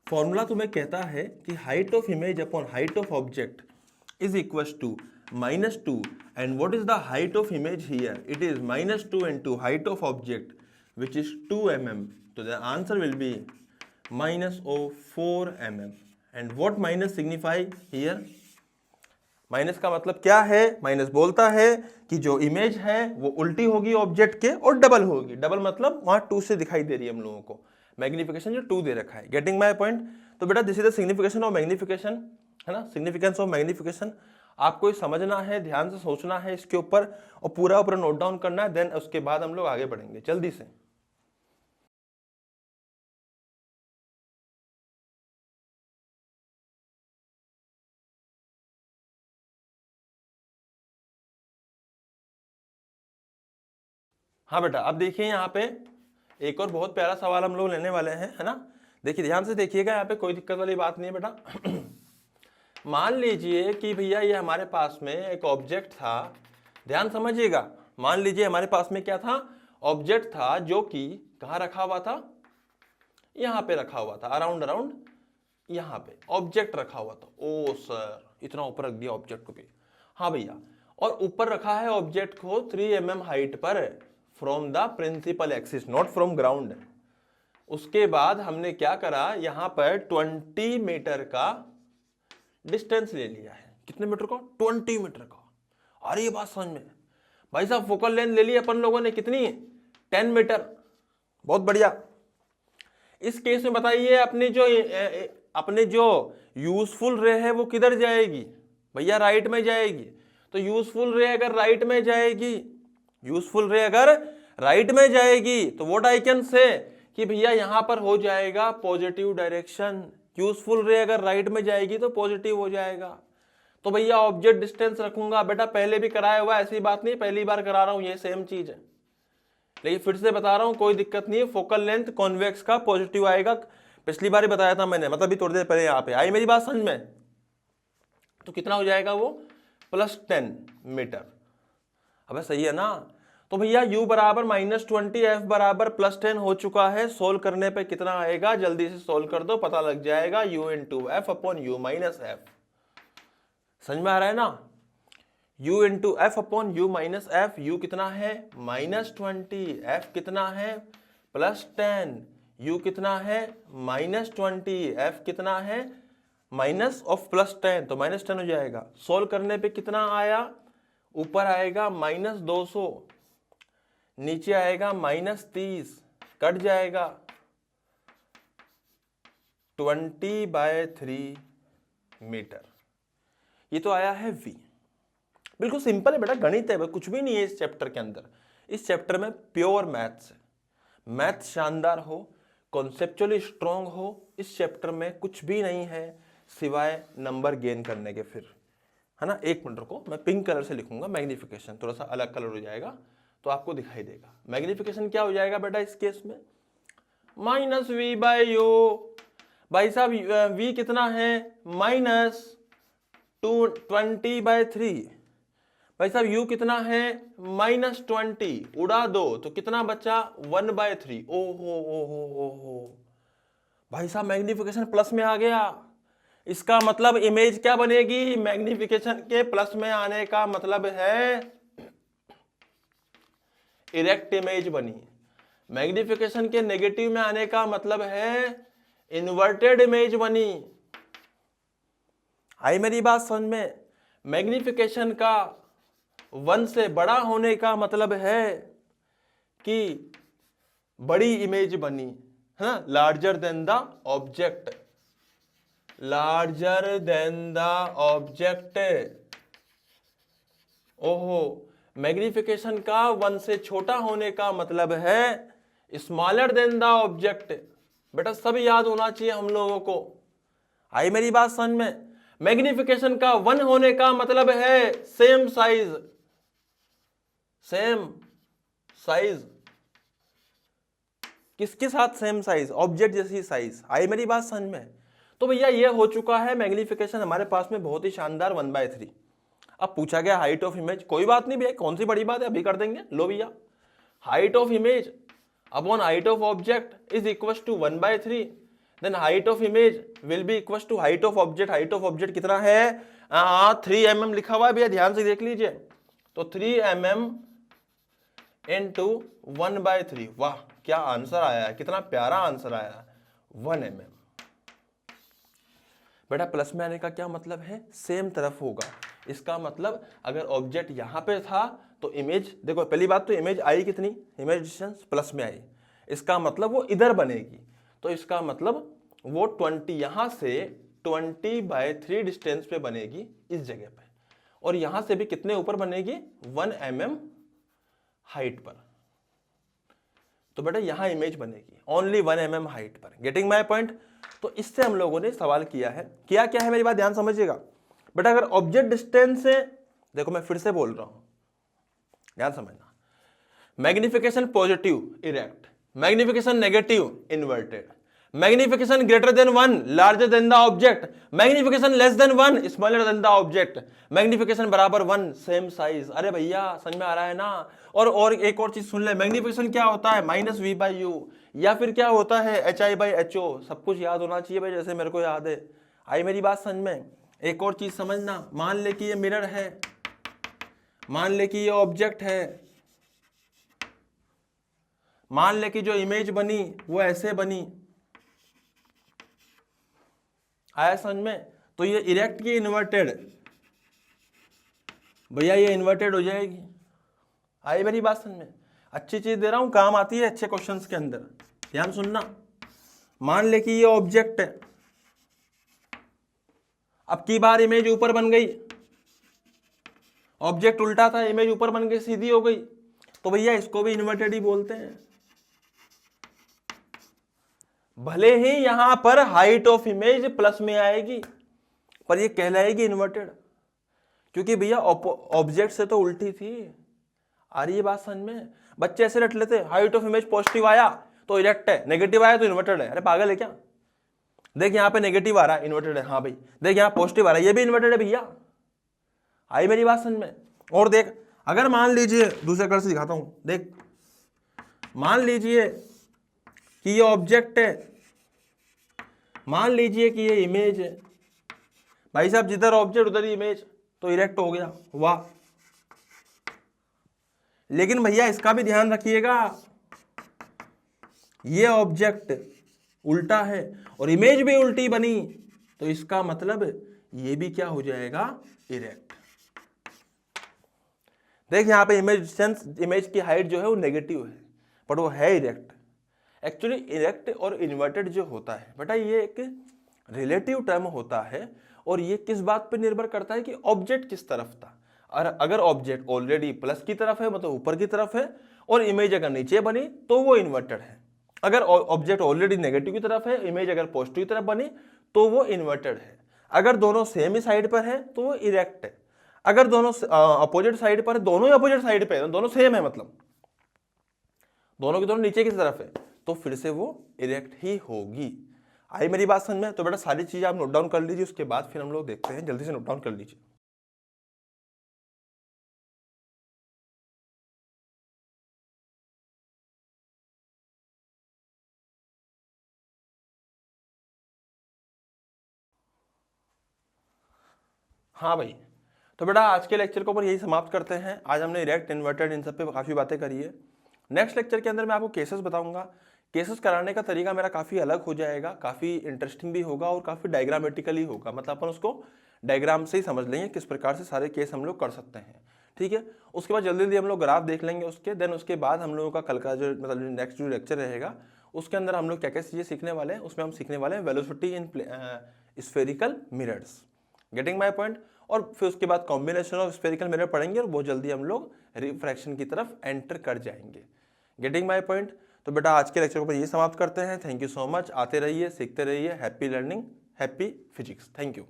फॉर्मूला तुम्हें कहता है कि height of image upon height of object is equal to -2, and what is the height of image here, it is -2 into height of object which is 2 mm. So the answer will be -4 mm. And what minus signify here? Minus का मतलब क्या है, minus बोलता है कि जो image है वो उल्टी होगी ऑब्जेक्ट के और डबल होगी। डबल मतलब वहां 2 से दिखाई दे रही है हम लोगों को, मैग्निफिकेशन जो 2 दे रखा है। Getting my point. तो बेटा this is the signification of magnification, है ना, सिग्निफिकेंस ऑफ मैग्निफिकेशन। आपको समझना है, ध्यान से सोचना है इसके ऊपर और पूरा ऊपर नोट डाउन करना है, देन उसके बाद हम लोग आगे बढ़ेंगे जल्दी से। हाँ बेटा, अब देखिए यहाँ पे एक और बहुत प्यारा सवाल हम लोग लेने वाले हैं, है ना। देखिए ध्यान से देखिएगा, यहाँ पे कोई दिक्कत वाली बात नहीं है बेटा। मान लीजिए कि भैया ये हमारे पास में एक ऑब्जेक्ट था, ध्यान समझिएगा। मान लीजिए हमारे पास में क्या था, ऑब्जेक्ट था जो कि कहाँ रखा हुआ था, यहाँ पे रखा हुआ था, अराउंड यहाँ पे ऑब्जेक्ट रखा हुआ था। ओ सर, इतना ऊपर रख दिया ऑब्जेक्ट को भी। हाँ भैया, और ऊपर रखा है ऑब्जेक्ट को 3 mm हाइट पर from the principal axis, not from ground. उसके बाद हमने क्या करा, यहां पर 20 मीटर का डिस्टेंस ले लिया है। कितने मीटर का, 20 मीटर का। अरे ये बात समझ में भाई साहब, फोकल लेंथ ले ली अपन लोगों ने कितनी, 10 मीटर। बहुत बढ़िया। इस केस में बताइए अपने जो यूजफुल रे है वो किधर जाएगी भैया, राइट में जाएगी। तो यूजफुल रे अगर राइट में जाएगी, यूजफुल रे अगर राइट में जाएगी तो व्हाट आई कैन से कि भैया यहां पर हो जाएगा पॉजिटिव डायरेक्शन। यूजफुल रे अगर राइट में जाएगी तो पॉजिटिव हो जाएगा। तो भैया ऑब्जेक्ट डिस्टेंस रखूंगा। बेटा पहले भी कराया हुआ, ऐसी बात नहीं पहली बार करा रहा हूं, ये सेम चीज है, लेकिन फिर से बता रहा हूं, कोई दिक्कत नहीं है। फोकल लेंथ कॉन्वेक्स का पॉजिटिव आएगा, पिछली बार ही बताया था मैंने, मतलब भी थोड़ी देर पहले यहाँ पे आई मेरी बात समझ में। तो कितना हो जाएगा वो, +10 मीटर। अब सही है ना। तो भैया u बराबर -20, f बराबर +10 हो चुका है। सोल्व करने पे कितना आएगा, जल्दी से सोल्व कर दो, पता लग जाएगा। u into F upon u minus F. समझ में आ रहा है ना। u into F upon u minus F. u कितना है -20, f कितना है +10, u कितना है -20, f कितना है माइनस ऑफ +10, तो -10 हो जाएगा। सोल्व करने पे कितना आया, ऊपर आएगा -200, नीचे आएगा -30, कट जाएगा 20/3 मीटर। ये तो आया है v। बिल्कुल सिंपल है बेटा, गणित है, कुछ भी नहीं है इस चैप्टर के अंदर। इस चैप्टर में प्योर मैथ्स है। मैथ शानदार हो, कॉन्सेप्चुअली स्ट्रॉन्ग हो, इस चैप्टर में कुछ भी नहीं है सिवाय नंबर गेन करने के। फिर है ना, 1 मिनट को मैं पिंक कलर से लिखूंगा मैग्निफिकेशन, थोड़ा सा अलग कलर हो जाएगा तो आपको दिखाई देगा। मैग्निफिकेशन क्या हो जाएगा बेटा इस केस में, -v/u। भाई साहब v कितना है -20/3। भाई साहब u कितना है -20, उड़ा दो तो कितना बचा 1/3। ओहो भाई साहब, मैग्निफिकेशन प्लस में आ गया। इसका मतलब इमेज क्या बनेगी, मैग्निफिकेशन के प्लस में आने का मतलब है इरेक्ट इमेज बनी। मैग्निफिकेशन के नेगेटिव में आने का मतलब है इन्वर्टेड इमेज बनी। आई मेरी बात समझ में। मैग्निफिकेशन का 1 से बड़ा होने का मतलब है कि बड़ी इमेज बनी, है ना, larger than the object, larger than the object. ओहो, मैग्निफिकेशन का 1 से छोटा होने का मतलब है स्मॉलर देन द ऑब्जेक्ट। बेटा सब याद होना चाहिए हम लोगों को। आई मेरी बात समझ में? मैग्निफिकेशन का 1 होने का मतलब है सेम साइज, सेम साइज किसके साथ? सेम साइज, ऑब्जेक्ट जैसी साइज। आई मेरी बात समझ में? तो भैया ये हो चुका है मैग्निफिकेशन हमारे पास में बहुत ही शानदार 1/3। अब पूछा गया हाइट ऑफ इमेज, कोई बात नहीं भैया, कौन सी बड़ी बात है, अभी कर देंगे। लो भैया, height of image upon height of object is equal to 1/3, then height of image will be equal to height of object. Height of object कितना है? 3 mm लिखा हुआ है भैया, ध्यान से देख लीजिए। तो 3 mm इंटू 1/3। वाह क्या आंसर आया है, कितना प्यारा आंसर आया है, 1 mm। बेटा प्लस में आने का क्या मतलब है? सेम तरफ होगा। इसका मतलब अगर ऑब्जेक्ट यहां पे था तो इमेज, देखो पहली बात तो इमेज आई कितनी, इमेज डिस्टेंस प्लस में आई, इसका मतलब वो इधर बनेगी। तो इसका मतलब वो 20 यहां से 20/3 डिस्टेंस पे बनेगी इस जगह पे, और यहां से भी कितने ऊपर बनेगी? 1 mm हाइट पर। तो बेटा यहां इमेज बनेगी ओनली 1 mm हाइट पर। Getting my point? तो इससे हम लोगों ने सवाल किया है। क्या क्या है मेरी बात ध्यान समझिएगा बेटा। अगर ऑब्जेक्ट डिस्टेंस से, देखो मैं फिर से बोल रहा हूं, ध्यान समझना। Magnification positive erect, magnification negative inverted, magnification greater than 1 larger than the object, magnification less than 1 smaller than the object, magnification बराबर 1 सेम साइज। अरे भैया समझ में आ रहा है ना? और एक और चीज सुन ले, मैग्निफिकेशन क्या होता है? -v/u, या फिर क्या होता है? hi/ho। सब कुछ याद होना चाहिए भाई, जैसे मेरे को याद है। आई मेरी बात समझ में? एक और चीज समझना, मान ले कि ये मिरर है, मान ले कि ये ऑब्जेक्ट है, मान ले कि जो इमेज बनी वो ऐसे बनी। आया समझ में? तो ये इरेक्ट की इन्वर्टेड, भैया ये इन्वर्टेड हो जाएगी। आई मेरी बात समझ में? अच्छी चीज दे रहा हूं, काम आती है अच्छे क्वेश्चंस के अंदर, ध्यान सुनना। मान ले कि ये ऑब्जेक्ट है, अब की बार इमेज ऊपर बन गई, ऑब्जेक्ट उल्टा था, इमेज ऊपर बन गई, सीधी हो गई, तो भैया इसको भी इन्वर्टेड ही बोलते हैं। भले ही यहां पर हाइट ऑफ इमेज प्लस में आएगी, पर ये कहलाएगी इन्वर्टेड, क्योंकि भैया ऑब्जेक्ट से तो उल्टी थी। आ रही है बात समझ में? बच्चे ऐसे रट लेते, हाइट ऑफ इमेज पॉजिटिव आया तो इरेक्ट है, नेगेटिव आया तो इन्वर्टेड है। अरे पागल है क्या? देख यहाँ पे नेगेटिव आ रहा है, इन्वर्टेड है। हाँ भाई देख यहाँ पॉजिटिव आ रहा है, ये भी इन्वर्टेड है भैया। आई मेरी बात समझ में? और देख, अगर मान लीजिए, दूसरे कलर से दिखाता हूं, देख मान लीजिए कि ये ऑब्जेक्ट है, मान लीजिए कि ये इमेज है, भाई साहब जिधर ऑब्जेक्ट उधर ही इमेज, तो इरेक्ट हो गया। वाह, लेकिन भैया इसका भी ध्यान रखिएगा, ये ऑब्जेक्ट उल्टा है और इमेज भी उल्टी बनी, तो इसका मतलब ये भी क्या हो जाएगा? इरेक्ट। देख यहाँ पे इमेज डिस्टेंस, इमेज की हाइट जो है वो नेगेटिव है, पर वो है इरेक्ट। एक्चुअली इरेक्ट और इन्वर्टेड जो होता है बेटा, ये एक रिलेटिव टर्म होता है, और ये किस बात पर निर्भर करता है कि ऑब्जेक्ट किस तरफ था। और अगर ऑब्जेक्ट ऑलरेडी प्लस की तरफ है, मतलब ऊपर की तरफ है, और इमेज अगर नीचे बनी तो वो इन्वर्टेड है। अगर ऑब्जेक्ट ऑलरेडी नेगेटिव की तरफ है, इमेज अगर पॉजिटिव की तरफ बनी तो वो इन्वर्टेड है। अगर दोनों सेम ही साइड पर है तो वो इरेक्ट है। अगर दोनों अपोजिट साइड पर है, दोनों ही अपोजिट साइड पे है, दोनों सेम है, मतलब दोनों की दोनों नीचे की तरफ है, तो फिर से वो इरेक्ट ही होगी। आई मेरी बात समझ में? तो बेटा सारी चीजें आप नोट डाउन कर लीजिए, उसके बाद फिर हम लोग देखते हैं, जल्दी से नोट डाउन कर लीजिए। हाँ भाई, तो बेटा आज के लेक्चर को ऊपर यही समाप्त करते हैं। आज हमने इरेक्ट, इन्वर्टेड, इन सब पे काफ़ी बातें करी है। नेक्स्ट लेक्चर के अंदर मैं आपको केसेस बताऊंगा। केसेस कराने का तरीका मेरा काफ़ी अलग हो जाएगा, काफ़ी इंटरेस्टिंग भी होगा और काफ़ी डायग्रामेटिकली होगा, मतलब अपन उसको डायग्राम से ही समझ लेंगे किस प्रकार से सारे केस हम लोग कर सकते हैं। ठीक है, उसके बाद जल्दी जल्दी हम लोग ग्राफ देख लेंगे उसके, देन उसके बाद हम लोगों का कल का जो मतलब नेक्स्ट जो लेक्चर रहेगा उसके अंदर हम लोग क्या क्या चीज़ें सीखने वाले हैं। उसमें हम सीखने वाले हैं velocity in spherical mirrors. Getting my point? और फिर उसके बाद कॉम्बिनेशन ऑफ स्फेरिकल मिरर पढ़ेंगे और बहुत जल्दी हम लोग रिफ्रैक्शन की तरफ एंटर कर जाएंगे। Getting my point? तो बेटा आज के लेक्चर को ये समाप्त करते हैं। Thank you so much. आते रहिए, सीखते रहिए। Happy learning, happy physics. Thank you.